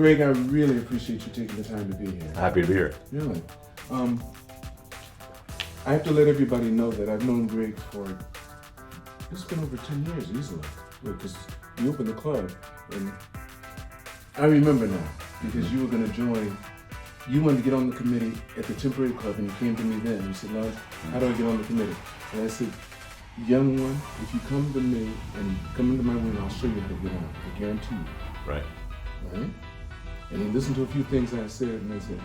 Greg, I really appreciate you taking the time to be here. Happy to be here. Really. I have to let everybody know that I've known Greg for, it's been over 10 years easily, because you opened the club, and I remember now, because you were going to join, you wanted to get on the committee at the temporary club, and you came to me then, and you said, Lars, how do I get on the committee? And I said, young one, if you come to me and come into my wing, I'll show you how to get on, I guarantee you. Right. Right? And he listened to a few things I said, and I said,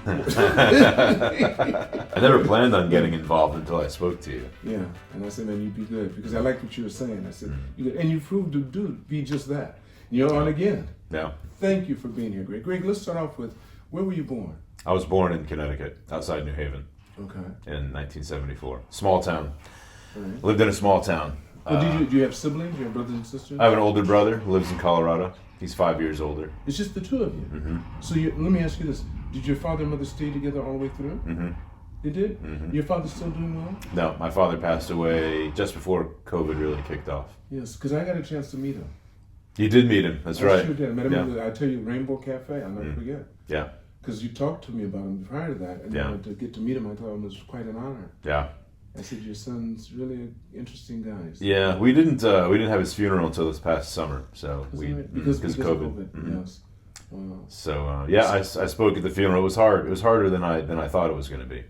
I never planned on getting involved until I spoke to you. yeah. And I said, man, you'd be good, because I liked what you were saying. I said, you and you proved to be just that. You're on again. Yeah. Thank you for being here, Greg. Greg, let's start off with, where were you born? I was born in Connecticut, outside New Haven, Okay. in 1974. Small town. All right. Lived in a small town. Well, do you have siblings? Do you have brothers and sisters? I have an older brother who lives in Colorado. He's 5 years older. It's just the two of you. Mm-hmm. So let me ask you this. Did your father and mother stay together all the way through? Mm-hmm. They did? Mm-hmm. Your father's still doing well? No, my father passed away just before COVID really kicked off. Yes, because I got a chance to meet him. You did meet him, that's right. I sure did. I met him Yeah. at I tell you, Rainbow Cafe. I'll never forget. Yeah, Because you talked to me about him prior to that, and Yeah. to get to meet him, I thought it was quite an honor. yeah. I said, your son's really an interesting guy. Yeah, we didn't have his funeral until this past summer, so Because of COVID. Mhm. Yes. Wow. So I spoke at the funeral. It was hard. It was harder than I thought it was going to be.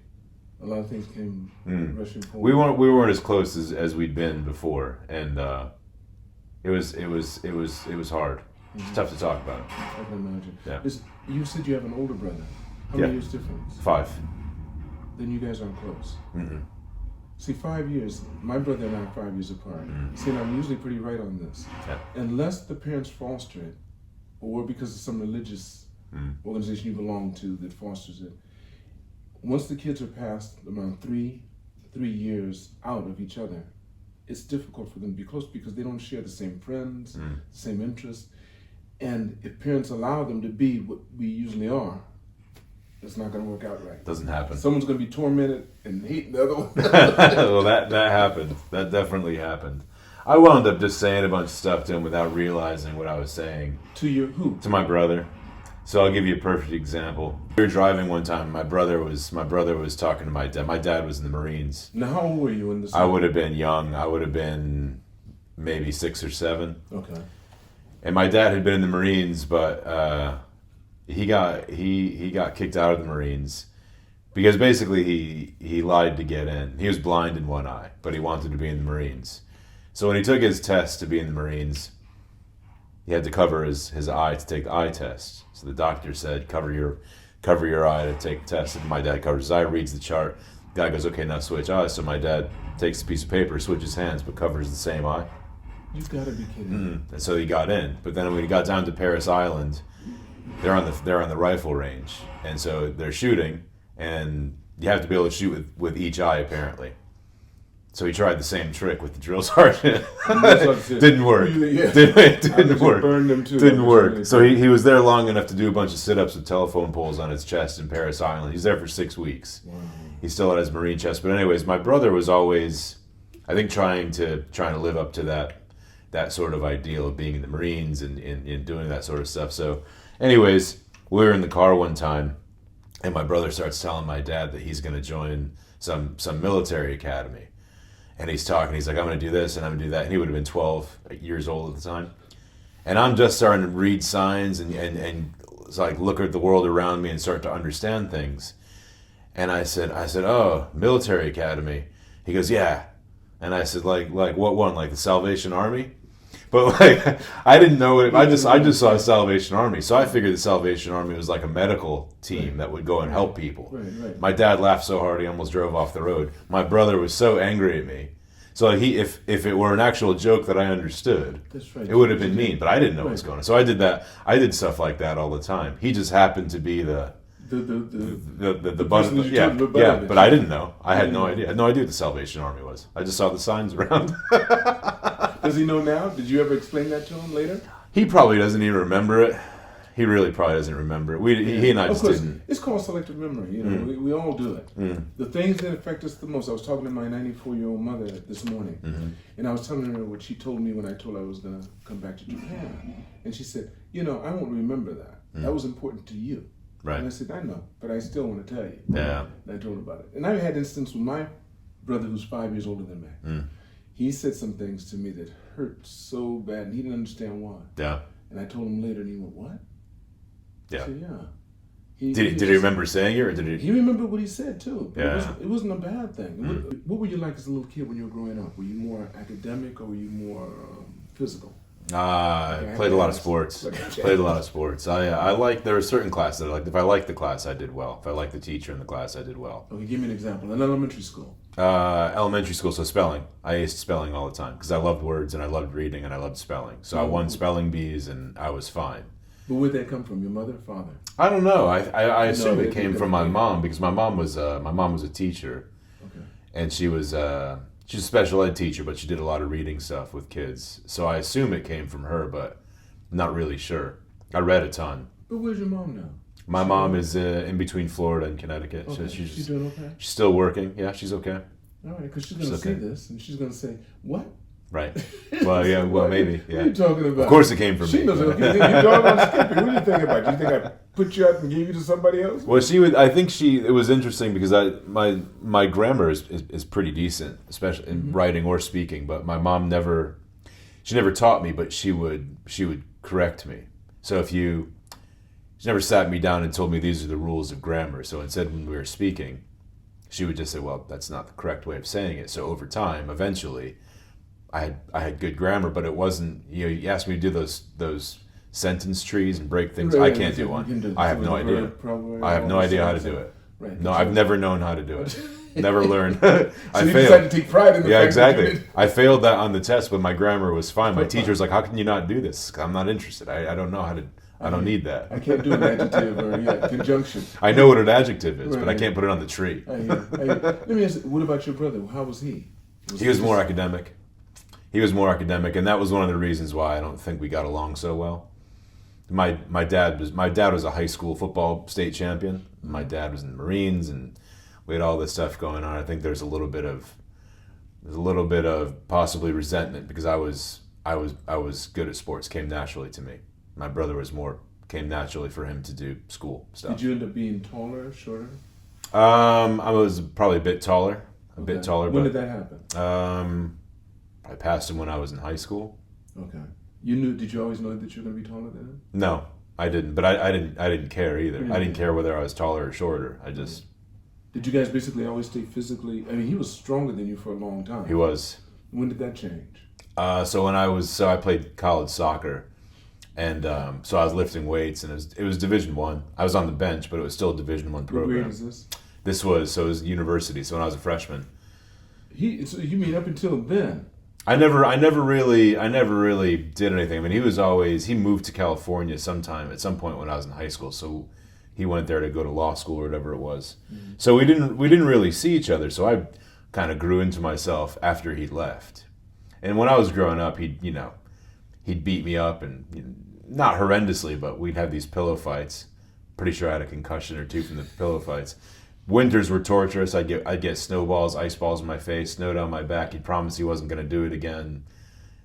A lot of things came rushing forward. We weren't as close as we'd been before, and it was hard. It's tough to talk about. I can imagine. Yeah. You said you have an older brother. How many years difference? 5. Then you guys aren't close. Mm-hmm. See, 5 years, my brother and I are 5 years apart. See, and I'm usually pretty right on this. Yeah. Unless the parents foster it, or because of some religious organization you belong to that fosters it, once the kids are past around 3 years out of each other, it's difficult for them to be close because they don't share the same friends, same interests. And if parents allow them to be what we usually are, it's not going to work out right. Doesn't happen. Someone's going to be tormented and hate the other one. Well, that happened. That definitely happened. I wound up just saying a bunch of stuff to him without realizing what I was saying. To your who? To my brother. So I'll give you a perfect example. We were driving one time. My brother was talking to my dad. My dad was in the Marines. Now, how old were you in this? I would have been young. I would have been maybe 6 or 7. Okay. And my dad had been in the Marines, but he got kicked out of the Marines because basically he lied to get in. He was blind in one eye, but he wanted to be in the Marines. So when he took his test to be in the Marines, he had to cover his eye to take the eye test. So the doctor said, cover your eye to take the test. And my dad covers his eye, reads the chart. The guy goes, okay, now switch eyes. So my dad takes a piece of paper, switches hands, but covers the same eye. You've got to be kidding. And so he got in. But then when he got down to Paris Island, they're on the rifle range, and so they're shooting, and you have to be able to shoot with each eye apparently. So he tried the same trick with the drill sergeant. Didn't work. Yeah. Didn't work. Burned them too. Didn't work. So he was there long enough to do a bunch of sit-ups with telephone poles on his chest in Paris Island. He's there for 6 weeks. Wow. He still had his Marine chest. But anyways, my brother was always, I think, trying to live up to that sort of ideal of being in the Marines and doing that sort of stuff. So anyways, we were in the car one time, and my brother starts telling my dad that he's going to join some military academy. And he's talking, he's like, I'm going to do this and I'm going to do that. And he would have been 12 years old at the time. And I'm just starting to read signs and it's like look at the world around me and start to understand things. And I said, oh, military academy. He goes, yeah. And I said, like what one? Like the Salvation Army? But like I didn't know it. I just saw Salvation Army, so I figured the Salvation Army was like a medical team that would go and help people. Right. My dad laughed so hard he almost drove off the road. My brother was so angry at me. So if it were an actual joke that I understood, that's right. It would have been mean. But I didn't know what was going on. So I did that. I did stuff like that all the time. He just happened to be the button. Yeah. But I didn't know. I had no idea. I had no idea what the Salvation Army was. I just saw the signs around. Does he know now? Did you ever explain that to him later? He probably doesn't even remember it. He really probably doesn't remember it. He and I just didn't. It's called selective memory. You know, we all do it. The things that affect us the most. I was talking to my 94-year-old mother this morning, and I was telling her what she told me when I told her I was going to come back to Japan. And she said, I won't remember that. That was important to you. Right. And I said, I know, but I still want to tell you. Yeah. And I told him about it. And I had instance with my brother who's 5 years older than me. He said some things to me that hurt so bad, and he didn't understand why. Yeah. And I told him later, and he went, what? Yeah. I said, yeah. Did he remember saying it, or did he? He remembered what he said, too. But Yeah. it wasn't a bad thing. What were you like as a little kid when you were growing up? Were you more academic, or were you more physical? I played a lot of sports. Played a lot of sports. I like, there were certain classes that I liked. If I liked the class, I did well. If I liked the teacher in the class, I did well. Okay, give me an example. In elementary school. Elementary school, so spelling. I aced spelling all the time because I loved words and I loved reading and I loved spelling. So I won spelling bees and I was fine. But where'd that come from? Your mother, father? I don't know. I assume it came from my mom because my mom was a teacher. Okay. And she's a special ed teacher, but she did a lot of reading stuff with kids. So I assume it came from her, but I'm not really sure. I read a ton. But where's your mom now? My mom is in between Florida and Connecticut. Okay. So she's doing okay? She's still working. Yeah, she's okay. All right, because she's going to see this, and she's going to say, what? Right. Well, yeah, well, maybe. Yeah. What are you talking about? Of course it came from she me. knows it. You dog on Skippy. What do you think about? Do you think I put you out and gave you to somebody else? Well, it was interesting because my grammar is pretty decent, especially in writing or speaking, but my mom never taught me, but she would correct me. So she never sat me down and told me these are the rules of grammar. So instead, when we were speaking, she would just say, well, that's not the correct way of saying it. So over time, eventually, I had good grammar, but it wasn't, you asked me to do those sentence trees and break things. Right, I can't do one. I have no idea. I have no idea how to do it. Right. No, I've never known how to do it. Never learned. So I you failed. decided to take pride in the Yeah, fact that you exactly. did. I failed that on the test, but my grammar was fine. My teacher was like, "How can you not do this? I'm not interested. I don't know how to. I don't need that. I can't do an adjective or conjunction. I know what an adjective is, but I Right. can't put it on the tree." I hear. Let me ask you, what about your brother? How was he? He was more academic. He was more academic, and that was one of the reasons why I don't think we got along so well. My dad was a high school football state champion. My dad was in the Marines, and we had all this stuff going on. I think there's a little bit of possibly resentment because I was good at sports. Came naturally to me. My brother came naturally for him to do school stuff. Did you end up being taller or shorter? I was probably a bit taller. Bit taller. When but, did that happen? I passed him when I was in high school. Okay. Did you always know that you were going to be taller than him? No, I didn't. But I didn't care either. Really? I didn't care whether I was taller or shorter. I just. Did you guys basically always stay physically? I mean, he was stronger than you for a long time. He was. When did that change? So I played college soccer, and so I was lifting weights, and it was Division I. I was on the bench, but it was still a Division I program. What grade is this? It was university. So when I was a freshman. So you mean up until then? I never really did anything. I mean, he moved to California at some point when I was in high school. So he went there to go to law school or whatever it was. Mm-hmm. So we didn't really see each other. So I kind of grew into myself after he left. And when I was growing up, he'd beat me up and not horrendously, but we'd have these pillow fights. Pretty sure I had a concussion or two from the pillow fights. Winters were torturous. I'd get snowballs, ice balls in my face, snow down my back. He'd promise he wasn't going to do it again.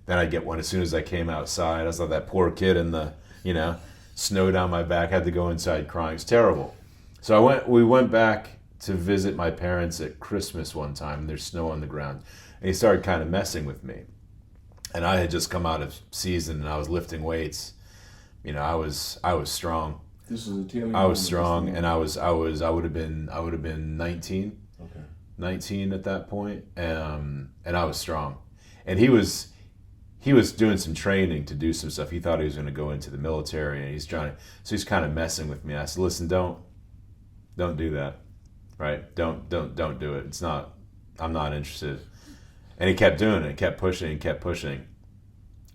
Then I'd get one as soon as I came outside. I was like that poor kid in the, snow down my back. Had to go inside crying. It's terrible. So we went back to visit my parents at Christmas one time, and there's snow on the ground. And he started kind of messing with me. And I had just come out of season, and I was lifting weights. I was strong. This is a tailing. I was strong, and I would have been 19. Okay. 19 at that point, and I was strong. And he was doing some training to do some stuff. He thought he was going to go into the military, and he's kind of messing with me. I said, "Listen, don't do that, right? Don't do it. I'm not interested." And he kept doing it, kept pushing.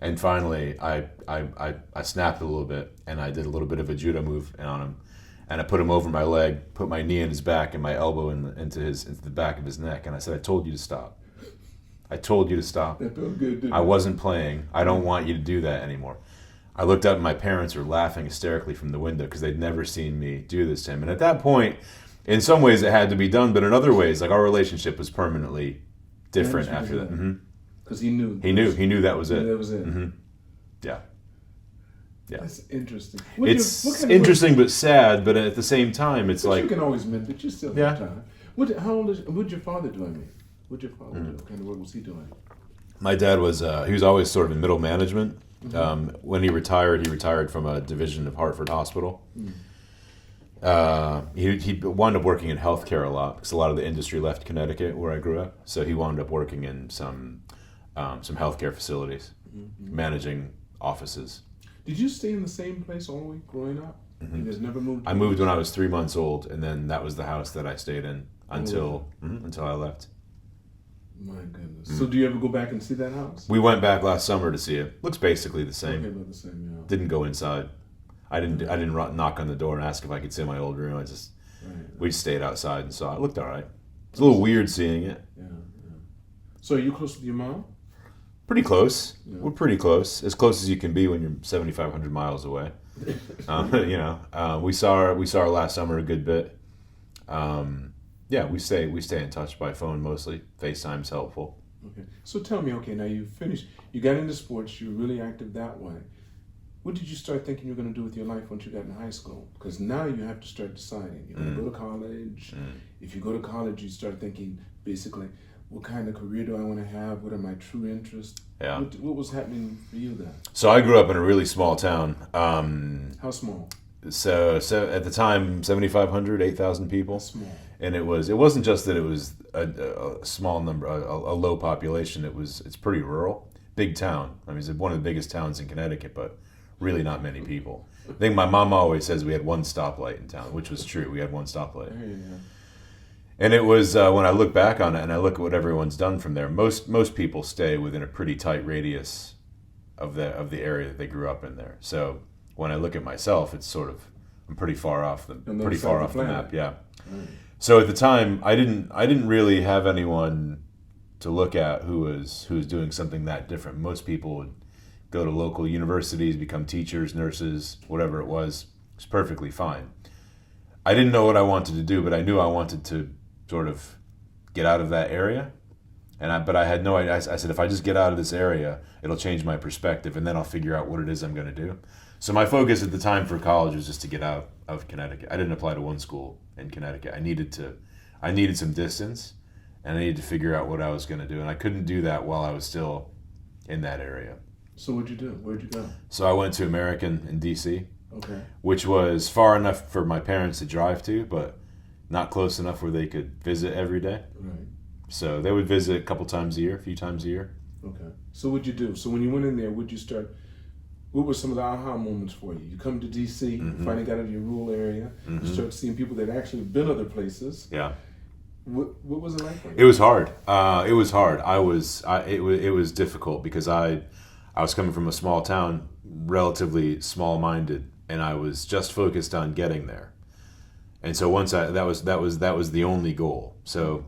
And finally, I snapped a little bit, and I did a little bit of a judo move on him, and I put him over my leg, put my knee in his back, and my elbow into the back of his neck, and I said, "I told you to stop. I told you to stop. That felt good, didn't I it? wasn't playing. I don't want you to do that anymore." I looked up, and my parents were laughing hysterically from the window because they'd never seen me do this to him. And at that point, in some ways, it had to be done, but in other ways, like our relationship was permanently different after that. Because he knew. He knew that was it. That was it. Mm-hmm. Yeah. Yeah. That's interesting. It's interesting but sad, but at the same time, it's like... You can always mend it. You still have time. How old is... What'd your father do, What'd your father do? What kind of work was he doing? My dad was... he was always sort of in middle management. Mm-hmm. When he retired from a division of Hartford Hospital. Mm. He wound up working in healthcare a lot because a lot of the industry left Connecticut, where I grew up. So he wound up working in some healthcare facilities, managing offices. Did you stay in the same place all the way growing up? Mm-hmm. You just never moved? I moved when I was 3 months old, and then that was the house that I stayed in until I left. My goodness. So do you ever go back and see that house? We went back last summer to see it. Looks basically the same. Okay, about the same, yeah. Didn't go inside. I didn't knock on the door and ask if I could see my old room. We stayed outside and saw it. It looked all right. It's a little weird seeing it. Yeah. So are you close with your mom? Pretty close. Yeah. We're pretty close. As close as you can be when you're 7,500 miles away. We saw her last summer a good bit. We stay in touch by phone mostly. FaceTime's helpful. Okay. So tell me, now you finished. You got into sports. You were really active that way. What did you start thinking you were going to do with your life once you got in high school? Because now you have to start deciding. You're going to go to college. If you go to college, you start thinking, basically, what kind of career do I want to have? What are my true interests? Yeah. What was happening for you then? So I grew up in a really small town. How small? So at the time, 7,500, 8,000 people. That's small. And it wasn't just that it was a small number, a low population. It's pretty rural. Big town. I mean, it's one of the biggest towns in Connecticut, but really not many people. I think my mom always says we had one stoplight in town, which was true. We had one stoplight. Yeah. And it was, when I look back on it and I look at what everyone's done from there, most people stay within a pretty tight radius of the area that they grew up in there. So when I look at myself, it's sort of, I'm pretty far off the map. Yeah. Right. So at the time, I didn't really have anyone to look at who was doing something that different. Most people would go to local universities, become teachers, nurses, whatever it was. It's perfectly fine. I didn't know what I wanted to do, but I knew I wanted to sort of get out of that area. But I had no idea. I said, if I just get out of this area, it'll change my perspective, and then I'll figure out what it is I'm going to do. So my focus at the time for college was just to get out of Connecticut. I didn't apply to one school in Connecticut. I needed some distance, and I needed to figure out what I was going to do. And I couldn't do that while I was still in that area. So what'd you do? Where'd you go? So I went to American in D.C., okay, which was far enough for my parents to drive to, but not close enough where they could visit every day. Right. So they would visit a few times a year. Okay. So what'd you do? So when you went in there, what were some of the aha moments for you? You come to D.C., finally got out of your rural area, you start seeing people that actually have been other places. Yeah. What was it like for you? It was hard. It was hard. It was difficult because I was coming from a small town, relatively small-minded, and I was just focused on getting there. And so once that was the only goal. So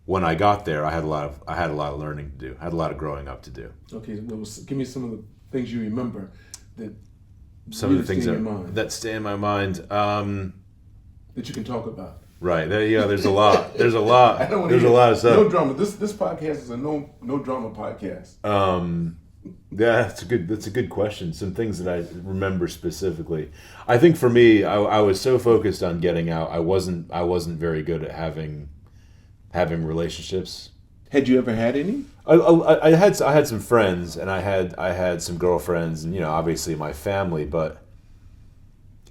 when I got there, I had a lot of learning to do. I had a lot of growing up to do. Okay, give me some of the things you remember that some of the things that stay in my mind that you can talk about. Right. There's a lot. There's a lot of stuff. No drama. This podcast is a no drama podcast. Yeah, that's a good question. Some things that I remember specifically. I think for me, I was so focused on getting out. I wasn't very good at having relationships. Had you ever had any? I had some friends, and I had some girlfriends, and obviously my family, but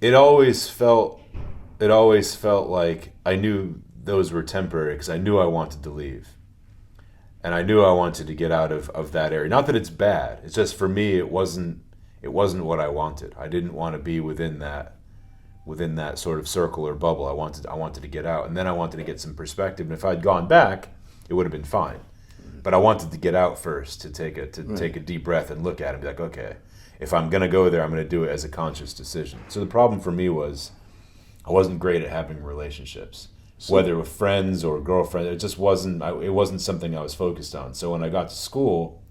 it always felt like I knew those were temporary because I knew I wanted to leave. And I knew I wanted to get out of that area. Not that it's bad. It's just for me it wasn't what I wanted. I didn't want to be within that sort of circle or bubble. I wanted to get out, and then I wanted to get some perspective. And if I'd gone back, it would have been fine. But I wanted to get out first to take a deep breath and look at it and be like, okay, if I'm going to go there, I'm going to do it as a conscious decision. So the problem for me was I wasn't great at having relationships. So, whether with friends or girlfriends, it just wasn't. It wasn't something I was focused on. So when I got to school,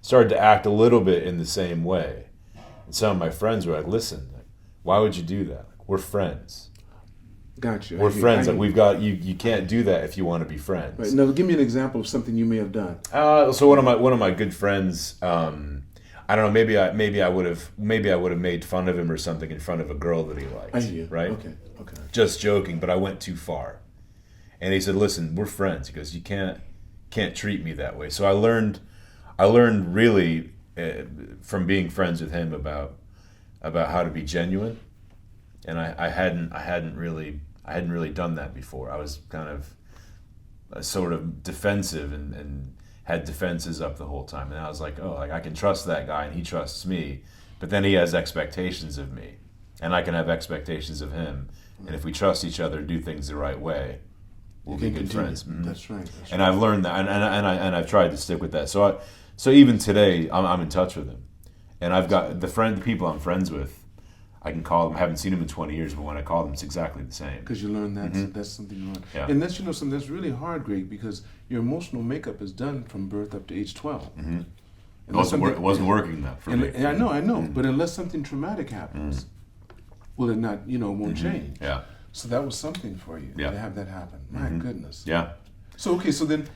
started to act a little bit in the same way. And some of my friends were like, "Listen, why would you do that? We're friends. Gotcha. We're friends. We've got you. You can't do that if you want to be friends." Right. Now, give me an example of something you may have done. So one of my good friends. I don't know. Maybe I would have made fun of him or something in front of a girl that he liked. I hear you. Right? Okay. Just joking, but I went too far. And he said, "Listen, we're friends." He goes, "You can't treat me that way." So I learned really from being friends with him about how to be genuine, and I hadn't really done that before. I was kind of sort of defensive and had defenses up the whole time, and I was like, oh, like I can trust that guy and he trusts me, but then he has expectations of me, and I can have expectations of him, and if we trust each other and do things the right way, we'll be good friends. Mm-hmm. That's right. And I've learned that, and I've tried to stick with that. So even today, I'm in touch with him, and I've got the people I'm friends with. I can call them. I haven't seen them in 20 years, but when I call them, it's exactly the same. Because you learn that's something you learn. Yeah. And that's something that's really hard, Greg, because your emotional makeup is done from birth up to age 12. Mm-hmm. It wasn't working though for me. I know. But unless something traumatic happens, will it not? Won't change. Yeah. So that was something for you to have that happen. My goodness. Yeah. So so then,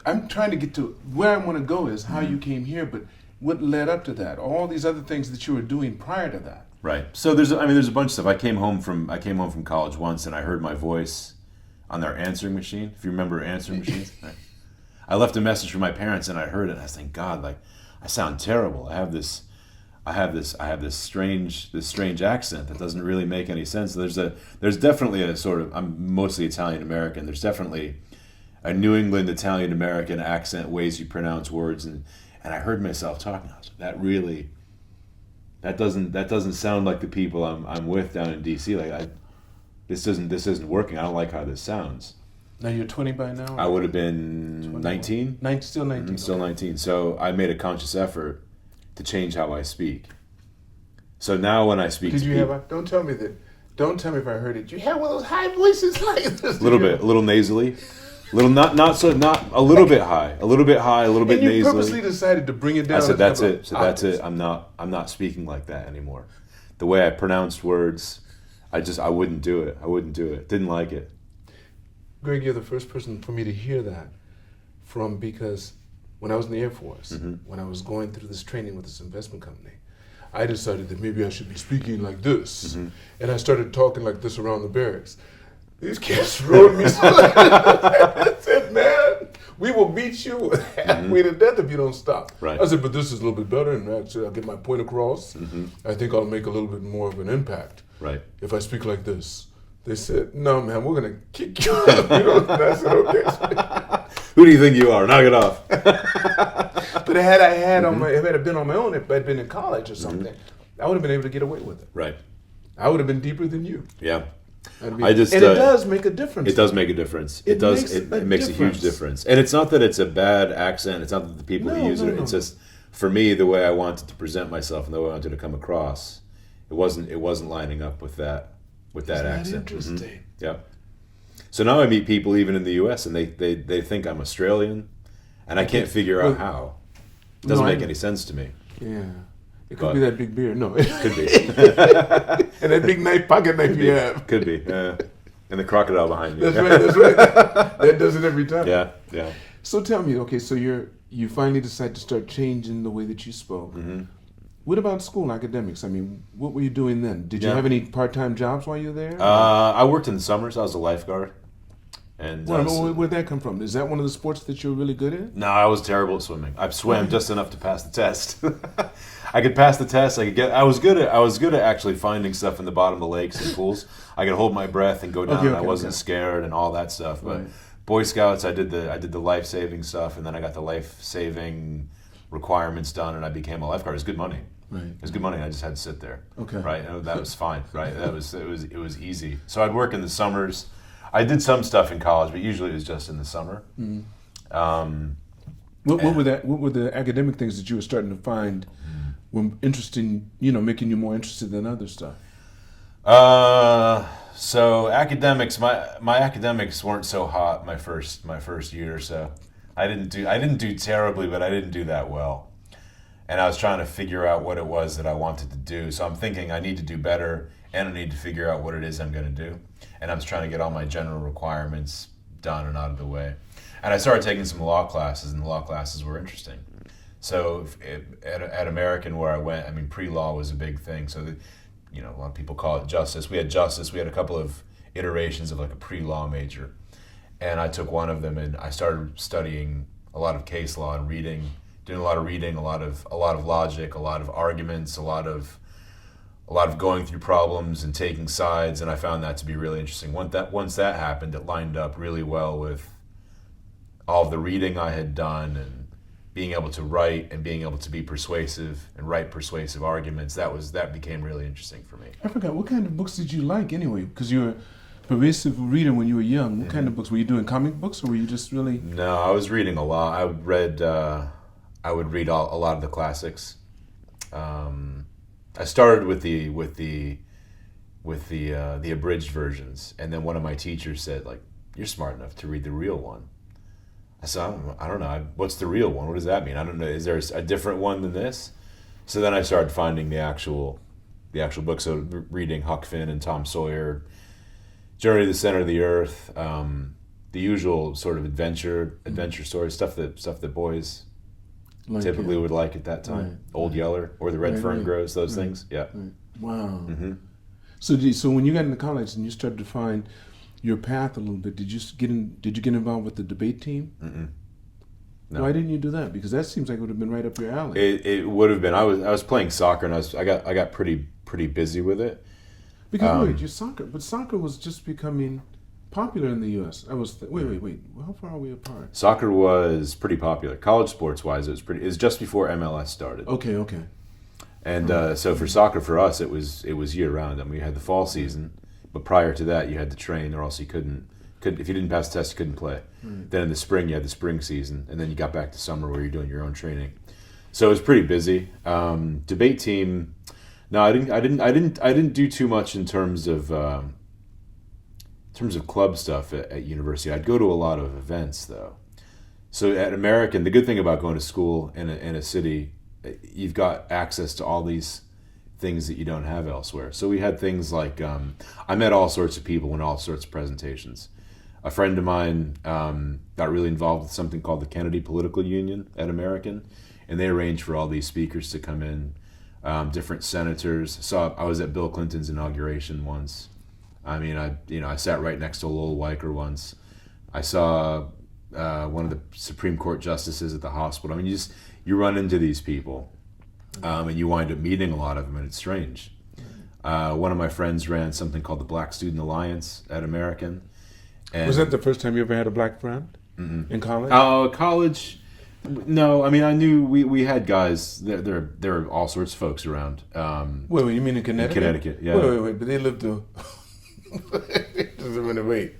I'm trying to get to where I want to go is how you came here, but what led up to that? All these other things that you were doing prior to that. Right. So there's a bunch of stuff. I came home from college once, and I heard my voice on their answering machine. If you remember answering machines, right? I left a message for my parents, and I heard it. And I was thinking, God, like I sound terrible. I have this strange accent that doesn't really make any sense. There's definitely a sort of, I'm mostly Italian American. There's definitely a New England Italian American accent, ways you pronounce words, and I heard myself talking. I was like, that doesn't sound like the people I'm with down in DC. Like this isn't working. I don't like how this sounds. Now you're 20 by now? I would have been 19. Still 19. Still 19. So I made a conscious effort to change how I speak. So now when I speak, don't tell me if I heard it. You have one of those high voices like this. A little nasally. A little a little bit high, a little bit and nasally. You purposely decided to bring it down. I said that's it. So that's it. I'm not speaking like that anymore. The way I pronounced words, I wouldn't do it. Didn't like it. Greg, you're the first person for me to hear that from, because when I was in the Air Force, when I was going through this training with this investment company, I decided that maybe I should be speaking like this, and I started talking like this around the barracks. These kids rode me so I said, man, we will beat you halfway to death if you don't stop. Right. I said, but this is a little bit better, and actually I'll get my point across. I think I'll make a little bit more of an impact if I speak like this. They said, no, man, we're going to kick you out. I said, okay. Who do you think you are? Knock it off. But if I had been on my own, if I'd been in college or something, I would have been able to get away with it. Right. I would have been deeper than you. Yeah. And it does make a difference. It does make a difference. It makes a huge difference. And it's not that it's a bad accent. It's not that the people who use it. It's just, for me, the way I wanted to present myself and the way I wanted to come across, it wasn't lining up with that accent. Interesting. Yeah. So now I meet people even in the U.S. and they think I'm Australian, and I can't figure out how. It doesn't make any sense to me. Yeah. It could be that big beard. No. It could be. And that big pocket knife you have. Could be. And the crocodile behind you. That's right. That does it every time. Yeah. So tell me, okay, so you finally decided to start changing the way that you spoke. What about school, academics? I mean, what were you doing then? Did you have any part-time jobs while you were there? I worked in the summers. I was a lifeguard. And where'd that come from? Is that one of the sports that you're really good at? No, I was terrible at swimming. I swam just enough to pass the test. I could pass the test. I was good at actually finding stuff in the bottom of the lakes and pools. I could hold my breath and go down. I wasn't scared and all that stuff. But Boy Scouts, I did the life-saving stuff, and then I got the life-saving requirements done, and I became a lifeguard. It was good money. Right. It was good money. I just had to sit there. Okay. Right. And that was fine. Right. It was easy. So I'd work in the summers. I did some stuff in college, but usually it was just in the summer. What were the academic things that you were starting to find were interesting? Making you more interested than other stuff. So academics, my academics weren't so hot my first year or so. I didn't do terribly, but I didn't do that well. And I was trying to figure out what it was that I wanted to do. So I'm thinking I need to do better, and I need to figure out what it is I'm going to do. And I was trying to get all my general requirements done and out of the way. And I started taking some law classes, and the law classes were interesting. So at American where I went, I mean, pre-law was a big thing. So, a lot of people call it justice. We had justice. We had a couple of iterations of like a pre-law major. And I took one of them and I started studying a lot of case law and doing a lot of reading, a lot of logic, a lot of arguments, a lot of going through problems and taking sides, and I found that to be really interesting. Once that happened, it lined up really well with all of the reading I had done and being able to write and being able to be persuasive and write persuasive arguments. That became really interesting for me. I forgot, what kind of books did you like anyway? Because you were a pervasive reader when you were young. What kind of books? Were you doing comic books, or were you just really... No, I was reading a lot. I would read a lot of the classics. I started with the abridged versions, and then one of my teachers said, like, "You're smart enough to read the real one." I said, "I don't know. What's the real one? What does that mean? I don't know. Is there a different one than this?" So then I started finding the actual book. So reading Huck Finn and Tom Sawyer, Journey to the Center of the Earth, the usual sort of adventure stories, stuff that boys typically would like at that time. Right. Old Yeller or The Red Fern Grows, those things. Yeah. Right. Wow. Mm-hmm. So when you got into college and you started to find your path a little bit, did you get involved with the debate team? Mm-mm. No. Why didn't you do that? Because that seems like it would have been right up your alley. It would have been. I was playing soccer and I got pretty busy with it. Because soccer was just becoming popular in the U.S. Wait. How far are we apart? Soccer was pretty popular. College sports wise, it was just before MLS started. Okay. And so for soccer, for us, it was year round. I mean, we had the fall season, but prior to that, you had to train, or else you couldn't. If you didn't pass the test, you couldn't play. Right. Then in the spring, you had the spring season, and then you got back to summer where you're doing your own training. So it was pretty busy. Debate team. No, I didn't do too much in terms of club stuff at university. I'd go to a lot of events though. So at American, the good thing about going to school in a city, you've got access to all these things that you don't have elsewhere. So we had things like I met all sorts of people in all sorts of presentations. A friend of mine got really involved with something called the Kennedy Political Union at American, and they arranged for all these speakers to come in, different senators. So I was at Bill Clinton's inauguration once. I mean, I sat right next to Lowell Weicker once. I saw one of the Supreme Court justices at the hospital. I mean, you run into these people, and you wind up meeting a lot of them, and it's strange. One of my friends ran something called the Black Student Alliance at American. And was that the first time you ever had a black friend in college? College, no. I mean, I knew we had guys. There are all sorts of folks around. Wait, you mean in Connecticut? In Connecticut, yeah. Wait, but they lived to...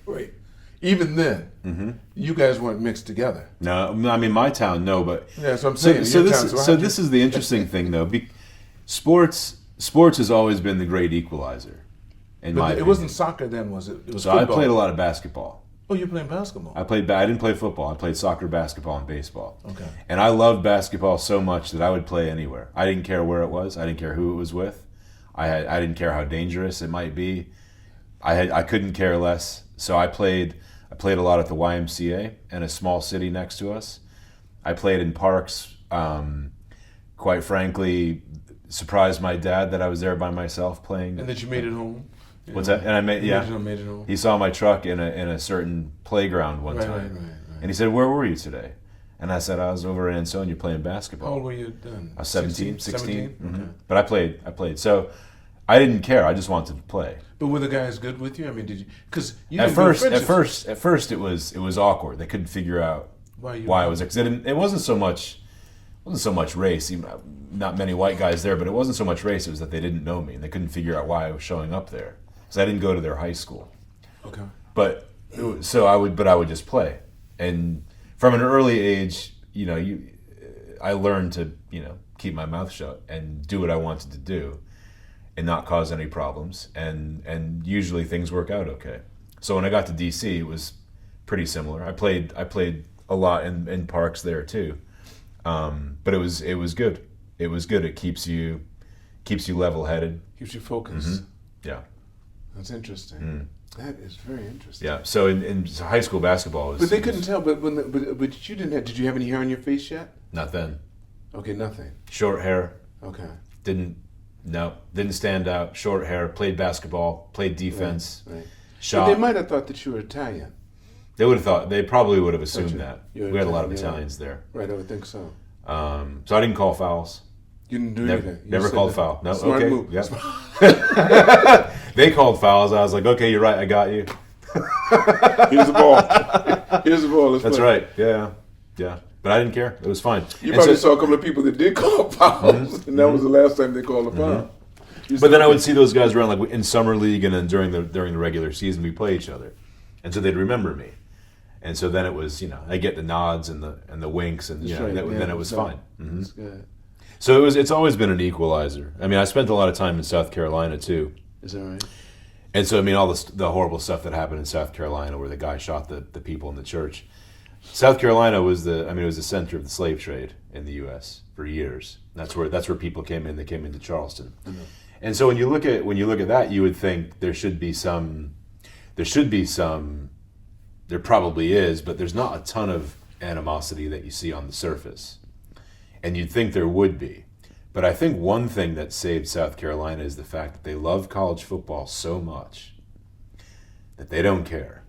Wait. Even then, you guys weren't mixed together. No, I mean my town, no, but yeah, so I'm saying. This is the interesting thing, though. Sports has always been the great equalizer. In my opinion. It wasn't soccer then, was it? It was so football. I played a lot of basketball. Oh, you're playing basketball. I didn't play football. I played soccer, basketball, and baseball. Okay. And I loved basketball so much that I would play anywhere. I didn't care where it was. I didn't care who it was with. I didn't care how dangerous it might be. I couldn't care less. So I played a lot at the YMCA in a small city next to us. I played in parks. Quite frankly, surprised my dad that I was there by myself playing. And that you made it home. What's that? And I made made it home. He saw my truck in a certain playground one time, right. And he said, "Where were you today?" And I said, "I was over in Ansonia playing basketball." How old were you then? I was 17, 16. Mm-hmm. Okay. But I played. So I didn't care. I just wanted to play. But were the guys good with you? I mean, did you? Because at first it was awkward. They couldn't figure out why I was there. Because it wasn't so much race. Even, not many white guys there, but it wasn't so much race. It was that they didn't know me and they couldn't figure out why I was showing up there. Because I didn't go to their high school. Okay. But I would just play, and from an early age, I learned to keep my mouth shut and do what I wanted to do, and not cause any problems, and usually things work out okay. So when I got to DC, it was pretty similar. I played a lot in parks there too, but it was good. It was good. It keeps you level-headed. Keeps you focused. Mm-hmm. Yeah. That's interesting. That is very interesting. Yeah. So in high school basketball was. But they couldn't tell. But you didn't have. Did you have any hair on your face yet? Not then. Okay, nothing. Short hair. Okay. Didn't stand out. Short hair. Played basketball. Played defense. Right. Shot. But they might have thought that you were Italian. They would have thought. They probably would have assumed that. You're We had a lot of Italian, Italians there. Right, I would think so. So I didn't call fouls. You didn't do Never, anything. You never said called that. foul. No. Smart Okay. move. Yep. They called fouls. I was like, okay, you're right. I got you. Here's the ball. Here's the ball. Let's That's play. right. Yeah. But I didn't care. It was fine. You And probably so- saw a couple of people that did call fouls, and that was the last time they called a foul. But then I would see those guys around like in summer league and then during the regular season we play each other, and so they'd remember me, and so then it was I get the nods and the winks and That's right. then it was fine. That's good. So it's always been an equalizer. I mean, I spent a lot of time in South Carolina too, Is that right? and so I mean all the horrible stuff that happened in South Carolina where the guy shot the people in the church. South Carolina was it was the center of the slave trade in the U.S. for years. That's where people came in. They came into Charleston. Mm-hmm. And so when you look at that, you would think there probably is, but there's not a ton of animosity that you see on the surface. And you'd think there would be. But I think one thing that saved South Carolina is the fact that they love college football so much that they don't care.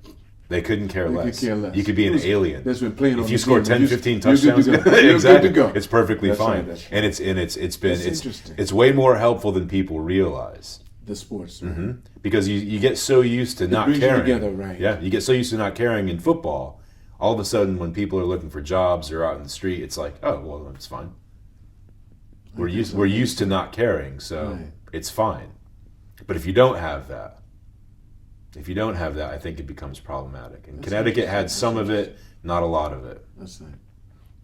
They couldn't care less. You could be an alien. That's been playing on if you the score team. 10, 15 You're good touchdowns, to go. You're exactly. good to go. It's perfectly That's fine. right, that's And it's interesting. it's way more helpful than people realize. The sports. Because you get so used to not brings you caring. together, right. Yeah, you get so used to not caring in football. All of a sudden, when people are looking for jobs or out in the street, it's like, oh, well, it's fine. We're used to not caring, so Right. it's fine. But if you don't have that, I think it becomes problematic. And Connecticut had some of it, not a lot of it. That's right.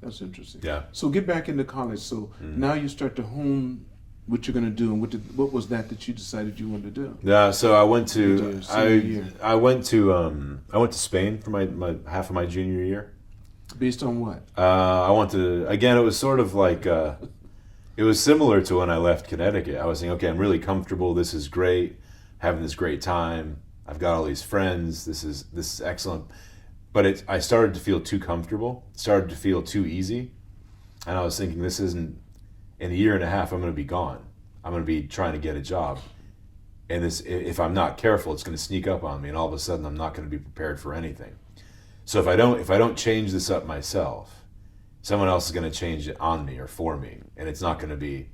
That's interesting. Yeah. So get back into college. So now you start to hone what you're going to do, and what was that you decided you wanted to do? Yeah, so I went You to did your senior year. I went to Spain for my half of my junior year. Based on what? I went to, again, it was sort of like it was similar to when I left Connecticut. I was saying, okay, I'm really comfortable. This is great. Having this great time. I've got all these friends. This is excellent. But I started to feel too comfortable. It started to feel too easy. And I was thinking, this isn't, in a year and a half, I'm going to be gone. I'm going to be trying to get a job. And if I'm not careful, it's going to sneak up on me. And all of a sudden, I'm not going to be prepared for anything. So if I don't change this up myself, someone else is going to change it on me or for me. And it's not going to be,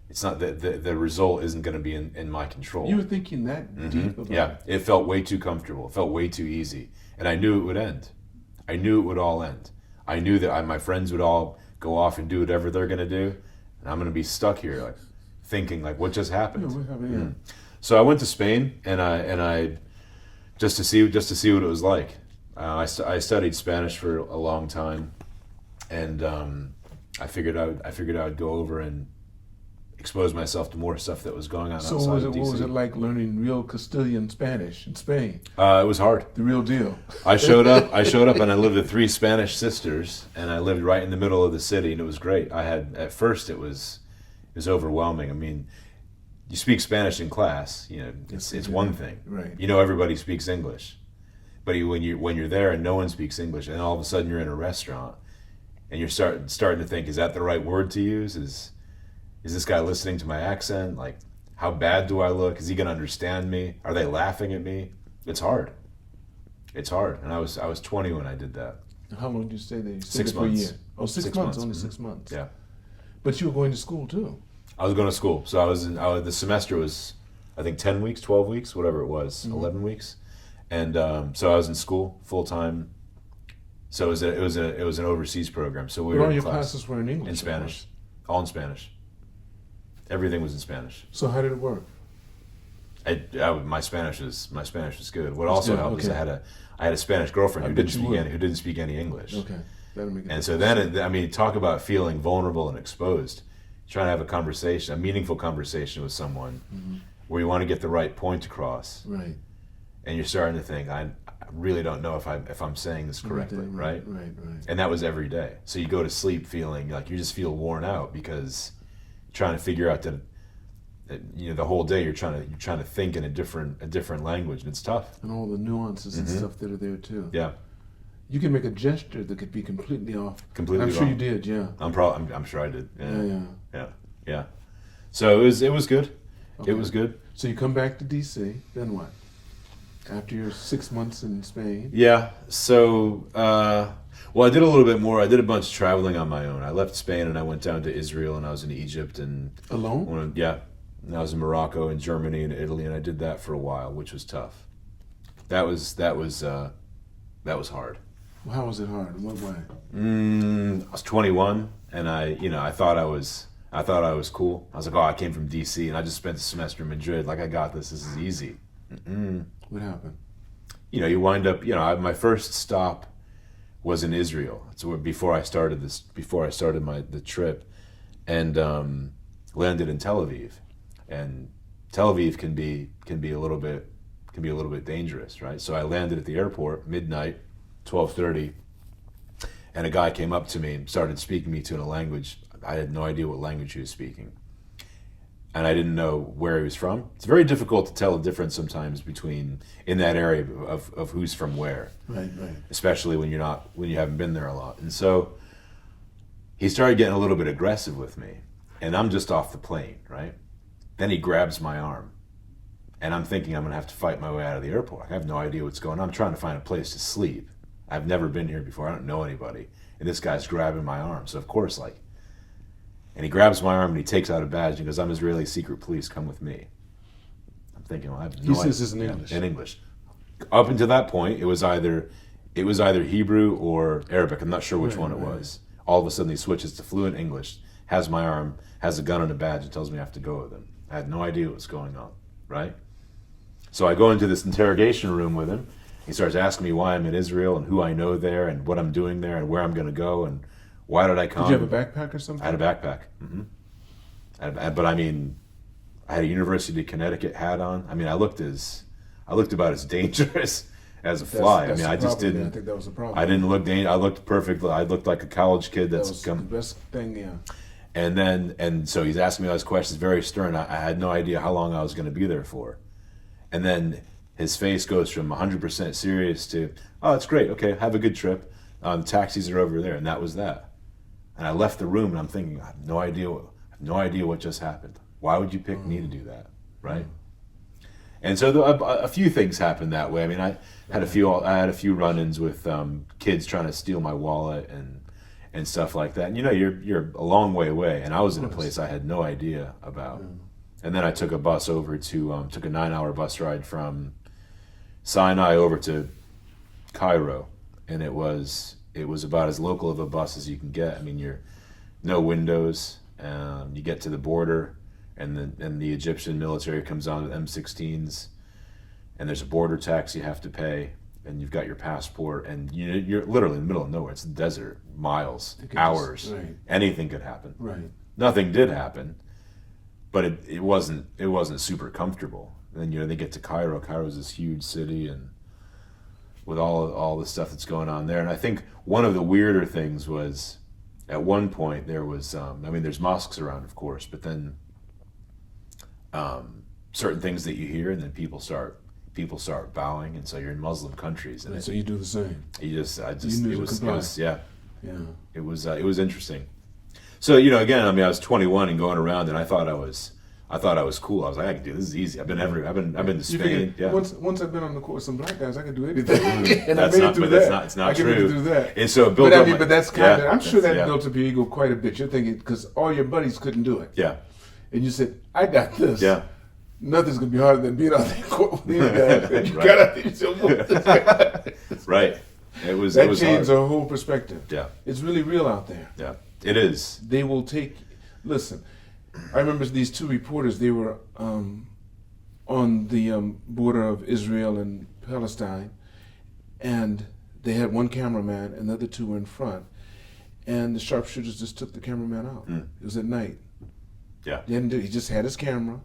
the result isn't going to be in my control. You were thinking that deep about it? It felt way too comfortable. It felt way too easy. And I knew it would end. I knew it would all end. I knew that my friends would all go off and do whatever they're going to do. And I'm going to be stuck here, like thinking, like, what just happened? Yeah, what happened? So I went to Spain, and I just to see what it was like. I studied Spanish for a long time, and I figured I would go over and expose myself to more stuff that was going on So outside of DC. what was it like learning real Castilian Spanish in Spain? It was hard. The real deal. I showed up and I lived with 3 Spanish sisters, and I lived right in the middle of the city, and it was great. At first it was overwhelming. I mean, you speak Spanish in class, it's one thing. Right. Everybody speaks English. But when you're there and no one speaks English, and all of a sudden you're in a restaurant and you're starting to think, is that the right word to use? Is this guy listening to my accent? Like, how bad do I look? Is he going to understand me? Are they laughing at me? It's hard. It's hard. And I was 20 when I did that. How long did you stay there? You stayed 6 there for a months. year. Oh, 6 months. Only 6 months. Yeah. But you were going to school too. I was going to school. So the semester was, I think, 10 weeks, 12 weeks, whatever it was, 11 weeks. And so I was in school full time. So it was an overseas program. So we But were all in your class classes were in English. in Spanish, all in Spanish. Everything was in Spanish. So how did it work? My Spanish was good. What also good, helped is okay. I had a Spanish girlfriend I who bet didn't speak any English. Okay, that'll make it. And so then, talk about feeling vulnerable and exposed. Trying to have a meaningful conversation with someone where you want to get the right point across. Right. And you're starting to think, I really don't know if I'm saying this correctly, right? Right. And that was every day. So you go to sleep feeling like you just feel worn out because you're trying to figure out that the whole day you're trying to think in a different language, and it's tough. And all the nuances and stuff that are there too. Yeah. You can make a gesture that could be completely off. Completely I'm wrong. sure you did, yeah. I'm sure I did. Yeah. Yeah. So it was good. Okay. It was good. So you come back to DC, then what? After your 6 months in Spain? Yeah. So, well, I did a little bit more. I did a bunch of traveling on my own. I left Spain and I went down to Israel and I was in Egypt and Alone? Yeah. And I was in Morocco and Germany and Italy and I did that for a while, which was tough. That was hard. Well, how was it hard? In what way? I was 21 and I thought I was cool. I was like, oh, I came from DC and I just spent the semester in Madrid. Like, I got this. This is easy. What happened? You wind up. My first stop was in Israel. It's where before I started the trip, and landed in Tel Aviv, and Tel Aviv can be a little bit dangerous, right? So I landed at the airport midnight, 12:30, and a guy came up to me and started speaking me to in a language. I had no idea what language he was speaking. And I didn't know where he was from. It's very difficult to tell the difference sometimes in that area of who's from where. Right. Especially when you haven't been there a lot. And so he started getting a little bit aggressive with me. And I'm just off the plane, right? Then he grabs my arm. And I'm thinking I'm gonna have to fight my way out of the airport. I have no idea what's going on. I'm trying to find a place to sleep. I've never been here before. I don't know anybody. And this guy's grabbing my arm. So of course, and he grabs my arm and he takes out a badge and he goes, I'm Israeli secret police, come with me. I'm thinking, well, I have no idea. He says this in English. In English. Up until that point, it was either Hebrew or Arabic. I'm not sure which one it was. All of a sudden he switches to fluent English, has my arm, has a gun and a badge, and tells me I have to go with him. I had no idea what was going on, right? So I go into this interrogation room with him. He starts asking me why I'm in Israel and who I know there and what I'm doing there and where I'm going to go and why did I come? Did you have a backpack or something? I had a backpack. But I had a University of Connecticut hat on. I looked about as dangerous as a fly. That's I just problem, didn't. I think that was the problem. I didn't look dangerous. I looked perfect. I looked like a college kid that was the best thing, yeah. And so he's asking me all these questions, very stern. I had no idea how long I was going to be there for. And then his face goes from 100% serious to, oh, it's great. Okay, have a good trip. Taxis are over there, and that was that. And I left the room, and I'm thinking, I have no idea what just happened. Why would you pick me to do that, right? And so a few things happened that way. I had a few run-ins with kids trying to steal my wallet and stuff like that. And you're a long way away, and I was in a place I had no idea about. And then I took a bus over took a 9-hour bus ride from Sinai over to Cairo, and it was about as local of a bus as you can get. You're no windows. You get to the border, and the Egyptian military comes on with M16s, and there's a border tax you have to pay, and you've got your passport, and you're literally in the middle of nowhere. It's the desert, miles, hours. Right. Anything could happen. Right. Nothing did happen, but it wasn't super comfortable. And then they get to Cairo. Cairo's this huge city, and with all the stuff that's going on there. And I think one of the weirder things was, at one point there was, there's mosques around, of course, but then certain things that you hear, and then people start bowing, and so you're in Muslim countries, and so you do the same. It was it was interesting. So again, I was 21 and going around, and I thought I was cool. I was like, I can do this. Is easy. I've been to Spain. Yeah. Once I've been on the course with some black guys, I can do anything. And that's I made it through that. It's not I true. I can do that. And so it built up. But that's kind of. I'm sure that built up your ego quite a bit. You're thinking because all your buddies couldn't do it. Yeah. And you said, I got this. Yeah. Nothing's gonna be harder than being out there in court with these guys. And you got out there. You said, "Whoop this guy." Right. It was changed hard. our whole perspective. Yeah. It's really real out there. Yeah. It is. They will take. Listen, I remember these two reporters. They were on the border of Israel and Palestine, and they had one cameraman, and the other two were in front. And the sharpshooters just took the cameraman out. It was at night. Yeah. He just had his camera.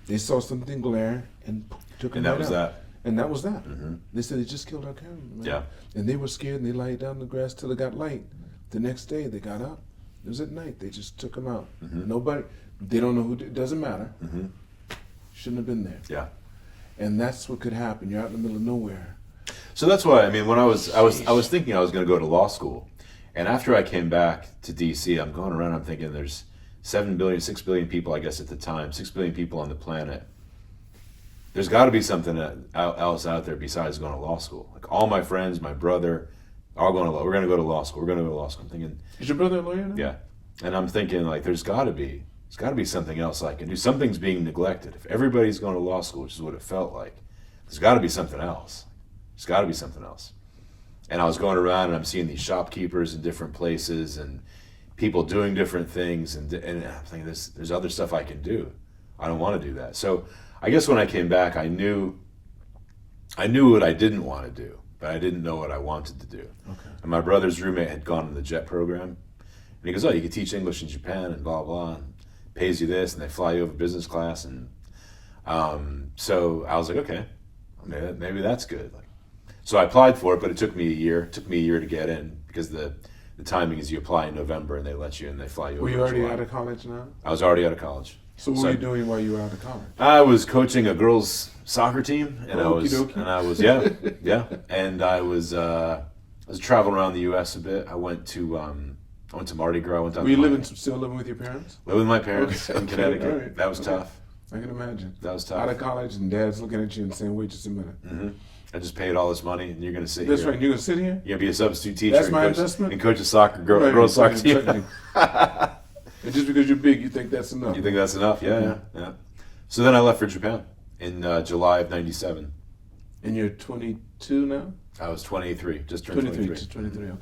They saw something glare and took him right out. And that was that. Mm-hmm. They said they just killed our cameraman. Yeah. And they were scared, and they lied down in the grass till it got light. The next day, they got up. It was at night. They just took him out. Mm-hmm. Nobody, they don't know who, it doesn't matter. Mm-hmm. Shouldn't have been there. Yeah. And that's what could happen. You're out in the middle of nowhere. So that's why, I mean, when I was thinking I was going to go to law school, and after I came back to DC, I'm going around, I'm thinking there's 6 billion people, I guess at the time, 6 billion people on the planet. There's got to be something else out there besides going to law school. Like all my friends, my brother, all going to law. We're going to go to law school. We're going to go to law school. I'm thinking, is your brother a lawyer now? yeah, and I'm thinking like there's got to be something else I can do. Something's being neglected. If everybody's going to law school, which is what it felt like, there's got to be something else. There's got to be something else. And I was going around and I'm seeing these shopkeepers in different places and people doing different things, and I'm thinking there's other stuff I can do. I don't want to do that. So I guess when I came back, I knew what I didn't want to do, but I didn't know what I wanted to do. Okay. And my brother's roommate had gone to the JET program, and he goes, "Oh, you can teach English in Japan and blah blah, and pays you this, and they fly you over business class." And so I was like, okay, maybe that's good. Like, so I applied for it, but it took me a year. It took me a year to get in because the timing is you apply in November and they let you in, they fly you over. Were you in already July. out of college now? I was already out of college. So what were you doing while you were out of college? I was coaching a girls' soccer team, and I was traveling around the U.S. a bit. I went to Mardi Gras. Were you still living with your parents? Living with my parents in Connecticut. Right. That was tough. I can imagine. That was tough. Out of college, and dad's looking at you and saying, "Wait just a minute." Mm-hmm. I just paid all this money, and you're going to sit That's here. right. You're going to sit here? You're going to be a substitute teacher. That's my investment? And coach a girls' soccer team. And just because you're big, you think that's enough? You think that's enough? Yeah. So then I left for Japan in July of '97. And you're 22 now? I was 23, just turned 23. Just 23, okay.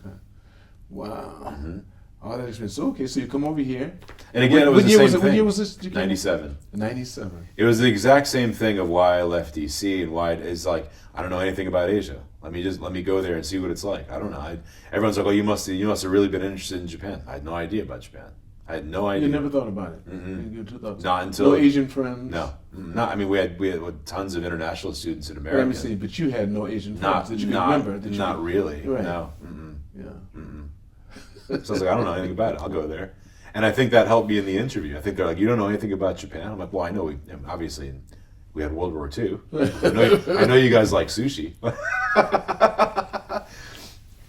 Wow. Mm-hmm. Oh, that expensive. So, okay, so you come over here. And again, it was the same thing. What year was this? 97. 97. It was the exact same thing of why I left DC and why it's like, I don't know anything about Asia. Let me go there and see what it's like. I don't know. Everyone's like, oh, you must have really been interested in Japan. I had no idea about Japan. I had no idea. You never thought about it? Mm-hmm. Not until... No Asian friends? No. I mean, we had tons of international students in America. Let me see, but you had no Asian friends that you could remember? Not really. Right. No. Mm-mm. Yeah. Mm-mm. So I was like, I don't know anything about it. I'll go there. And I think that helped me in the interview. I think they're like, you don't know anything about Japan? I'm like, well, I know. Obviously, we had World War II. I know you guys like sushi.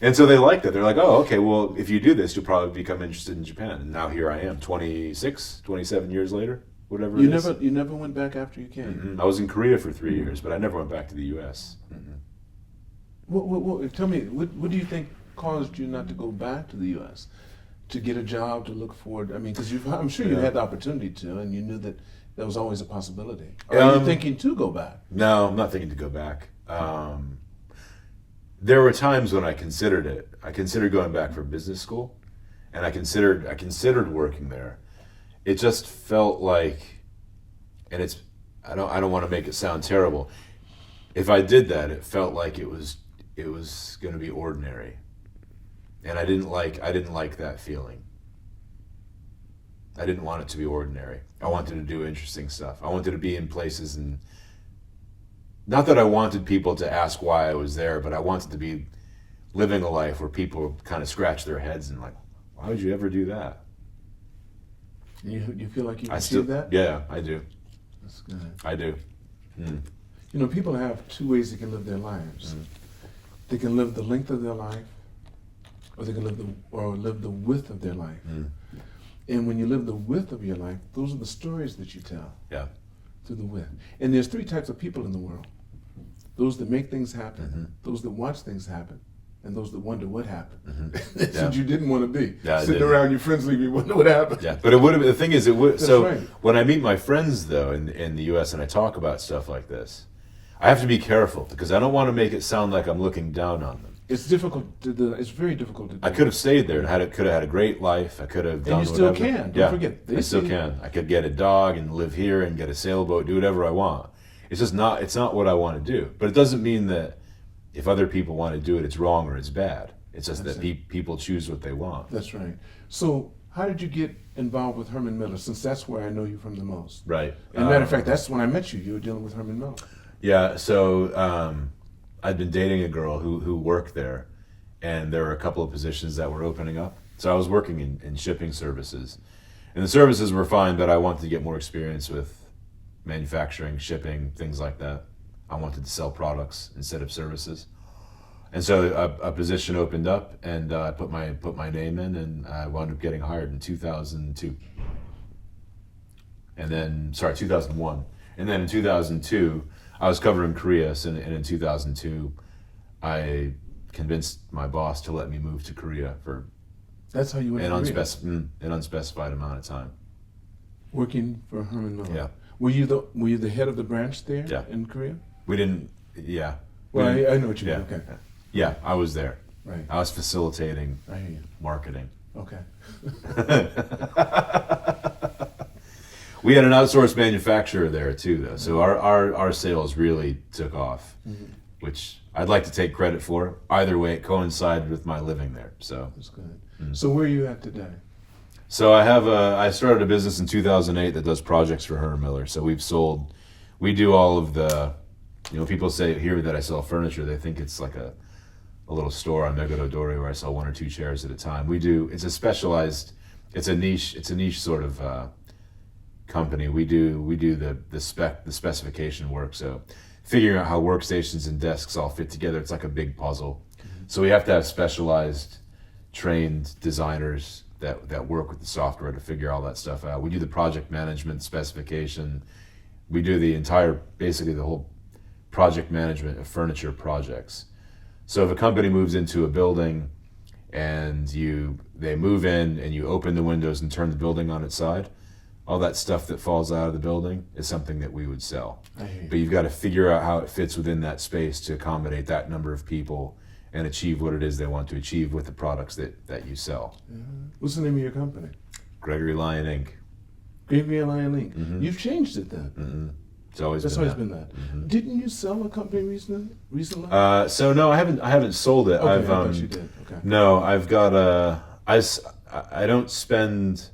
And so they liked it. They're like, oh, okay, well, if you do this, you'll probably become interested in Japan. And now here I am, 27 years later, whatever it is. You never went back after you came? Mm-hmm. I was in Korea for 3 years, but I never went back to the U.S. Mm-hmm. Tell me, what do you think caused you not to go back to the U.S.? To get a job, to look forward? I mean, because I'm sure you had the opportunity to, and you knew that there was always a possibility. Are you thinking to go back? No, I'm not thinking to go back. There were times when I considered it. I considered going back for business school, and I considered working there. It just felt like, and I don't want to make it sound terrible. If I did that, it felt like it was going to be ordinary, and I didn't like that feeling. I didn't want it to be ordinary. I wanted to do interesting stuff. I wanted to be in places, and not that I wanted people to ask why I was there, but I wanted to be living a life where people kind of scratch their heads and like, why would you ever do that? You feel like you achieved that? Yeah, I do. That's good. I do. Mm. You know, people have two ways they can live their lives. Mm. They can live the length of their life, or they can live the width of their life. Mm. And when you live the width of your life, those are the stories that you tell. Yeah. Through the width. And there's three types of people in the world. Those that make things happen, mm-hmm. those that watch things happen, and those that wonder what happened. Mm-hmm. That's what you didn't want to be. Yeah, sitting around your friends leaving, you wonder what happened. Yeah, but it would have. The thing is, it would. That's so right. When I meet my friends though in the U.S. and I talk about stuff like this, I have to be careful because I don't want to make it sound like I'm looking down on them. It's difficult to do. It's very difficult to do. I could have stayed there and could have had a great life. I could have done whatever. And you still whatever. can. Don't forget. I still can. I could get a dog and live here and get a sailboat, do whatever I want. It's just not. It's not what I want to do. But it doesn't mean that if other people want to do it, it's wrong or it's bad. It's just that people choose what they want. That's right. So how did you get involved with Herman Miller? Since that's where I know you from the most. Right. As a matter of fact, that's when I met you. You were dealing with Herman Miller. Yeah. So I'd been dating a girl who worked there, and there were a couple of positions that were opening up. So I was working in shipping services, and the services were fine, but I wanted to get more experience with manufacturing, shipping, things like that. I wanted to sell products instead of services. And so a position opened up, and I put my name in, and I wound up getting hired in 2002. And then, 2001. And then in 2002, I was covering Korea, and in 2002, I convinced my boss to let me move to Korea for That's how you went to Korea. an unspecified amount of time. Working for Herman Miller. Yeah. Were you the head of the branch there in Korea? We didn't, yeah. Well, I know what you mean. Okay. Yeah, I was there. Right. I was facilitating I hear you. marketing. Okay. We had an outsourced manufacturer there too, though. So our sales really took off, which I'd like to take credit for. Either way, it coincided with my living there. So That's good. So where are you at today? So I started a business in 2008 that does projects for Herman Miller. So we do all of the, people say here that I sell furniture, they think it's like a little store on Megadodori where I sell 1 or 2 chairs at a time. It's a niche sort of company. We do the specification work. So figuring out how workstations and desks all fit together, it's like a big puzzle. So we have to have specialized, trained designers that work with the software to figure all that stuff out. We do the project management, specification. We do basically the whole project management of furniture projects. So if a company moves into a building and they move in and you open the windows and turn the building on its side, all that stuff that falls out of the building is something that we would sell. But you've got to figure out how it fits within that space to accommodate that number of people and achieve what it is they want to achieve with the products that you sell. What's the name of your company? Gregory Lyon Inc. Gregory Lyon Inc. You've changed it then. It's always been that. Didn't you sell a company recently? So no, I haven't sold it. Okay, I thought you did. Okay. No, I've got I don't spend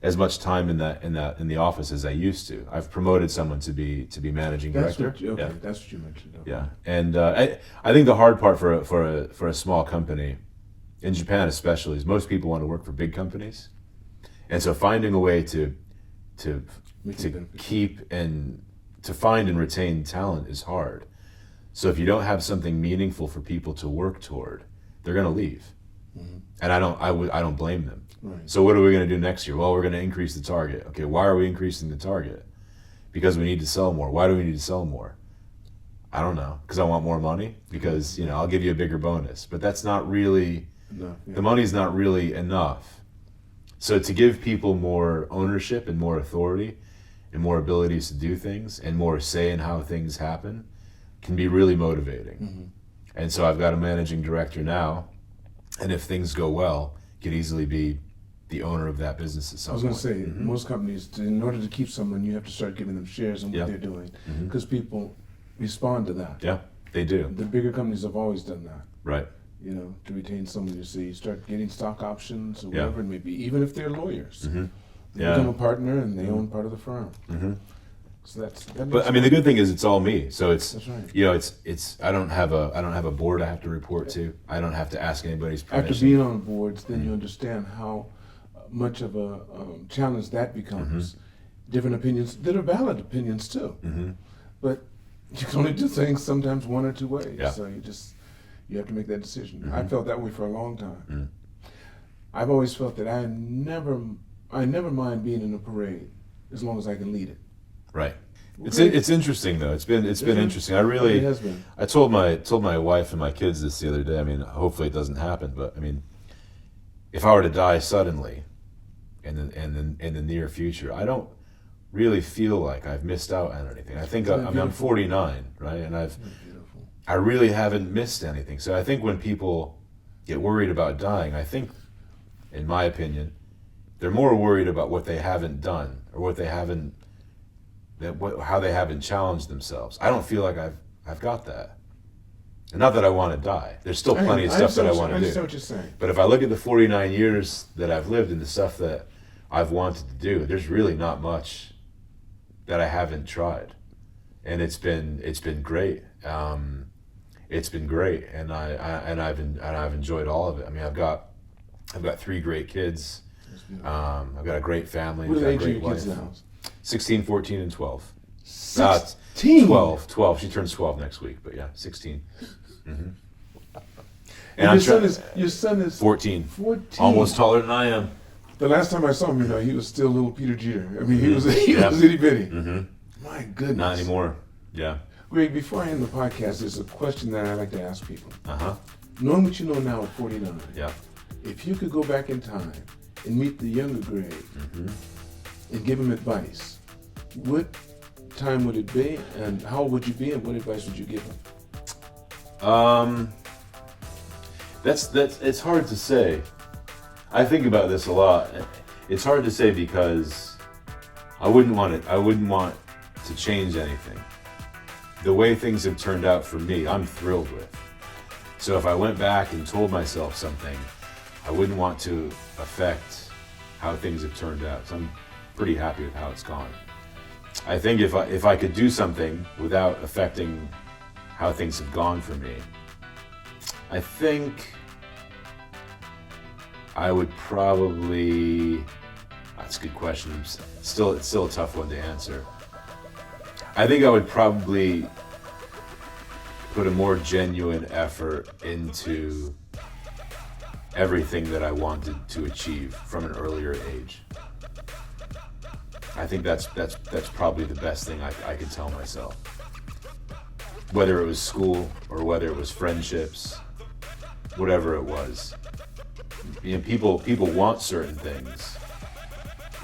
as much time in the office as I used to. I've promoted someone to be managing director. That's what you mentioned. Okay. Yeah, and I think the hard part for a small company, in Japan especially, is most people want to work for big companies, and so finding a way to keep and to find and retain talent is hard. So if you don't have something meaningful for people to work toward, they're going to leave, and I don't blame them. Right. So what are we going to do next year? Well, we're going to increase the target. Okay, why are we increasing the target? Because we need to sell more. Why do we need to sell more? I don't know. Because I want more money? Because, I'll give you a bigger bonus. But that's not really, the money's not really enough. So to give people more ownership and more authority and more abilities to do things and more say in how things happen can be really motivating. And so I've got a managing director now, and if things go well, could easily be the owner of that business at some point. I was going to say, most companies, in order to keep someone, you have to start giving them shares in what they're doing, because people respond to that. Yeah, they do. The bigger companies have always done that. Right. To retain someone, you start getting stock options or whatever it may be, even if they're lawyers. They become a partner and they own part of the firm. So but I mean, the good thing is it's all me. So it's that's right. It's I don't have a board I have to report to. I don't have to ask anybody's permission. After being on boards, then you understand how much of a challenge that becomes. Different opinions that are valid opinions too, but you can only do things sometimes one or two ways. Yeah. So you have to make that decision. I felt that way for a long time. I've always felt that I never mind being in a parade as long as I can lead it. Right. It's interesting though. It's been interesting. It has been. I told my wife and my kids this the other day. I mean, hopefully it doesn't happen, but I mean, if I were to die suddenly in the near future, I don't really feel like I've missed out on anything. I think I'm 49, right? And I really haven't missed anything. So I think when people get worried about dying, I think, in my opinion, they're more worried about what they haven't done or what they haven't. How they haven't challenged themselves. I don't feel like I've got that. And not that I want to die. There's still plenty of stuff that I want to do. I understand what you're saying. But if I look at the 49 years that I've lived and the stuff that I've wanted to do, there's really not much that I haven't tried. And it's been great. It's been great, and I've enjoyed all of it. I mean, I've got 3 great kids. I've got a great family. What age are your wife. kids now? 16, 14, and 12. 16? 12. She turns 12 next week, but yeah, 16. And your son is 14. 14. Almost taller than I am. The last time I saw him, he was still little Peter Jeter. I mean, he was itty bitty. Mm-hmm. My goodness. Not anymore. Yeah. Greg, before I end the podcast, there's a question that I like to ask people. Uh-huh. Knowing what you know now at 49, Yeah. if you could go back in time and meet the younger Greg and give him advice, what time would it be, and how old would you be, and what advice would you give him? That's it's hard to say. I think about this a lot. It's hard to say because I wouldn't want to change anything. The way things have turned out for me, I'm thrilled with. So if I went back and told myself something, I wouldn't want to affect how things have turned out. So I'm pretty happy with how it's gone. I think if I could do something without affecting how things have gone for me, I think I would probably. That's a good question. It's still a tough one to answer. I think I would probably put a more genuine effort into everything that I wanted to achieve from an earlier age. I think that's probably the best thing I could tell myself. Whether it was school or whether it was friendships, whatever it was. People want certain things,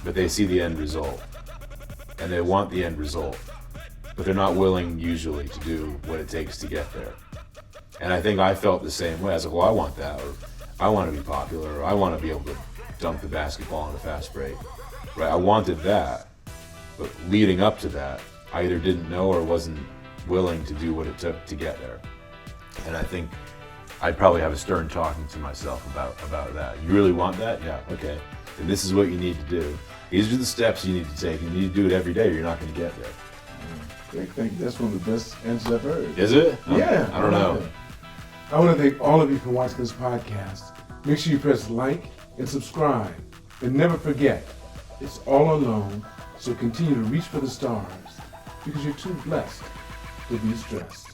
but they see the end result, and they want the end result, but they're not willing usually to do what it takes to get there. And I think I felt the same way. I was like, well, I want that, or I want to be popular, or I want to be able to dunk the basketball in a fast break. Right? I wanted that, but leading up to that, I either didn't know or wasn't willing to do what it took to get there. And I think I'd probably have a stern talking to myself about that. You really want that? Yeah, okay. Then this is what you need to do. These are the steps you need to take. You need to do it every day or you're not going to get there. Greg, thank you. That's one of the best answers I've heard. Is it? Yeah. I don't know. I want to thank all of you for watching this podcast. Make sure you press like and subscribe. And never forget, it's all alone, so continue to reach for the stars because you're too blessed to be stressed.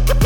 The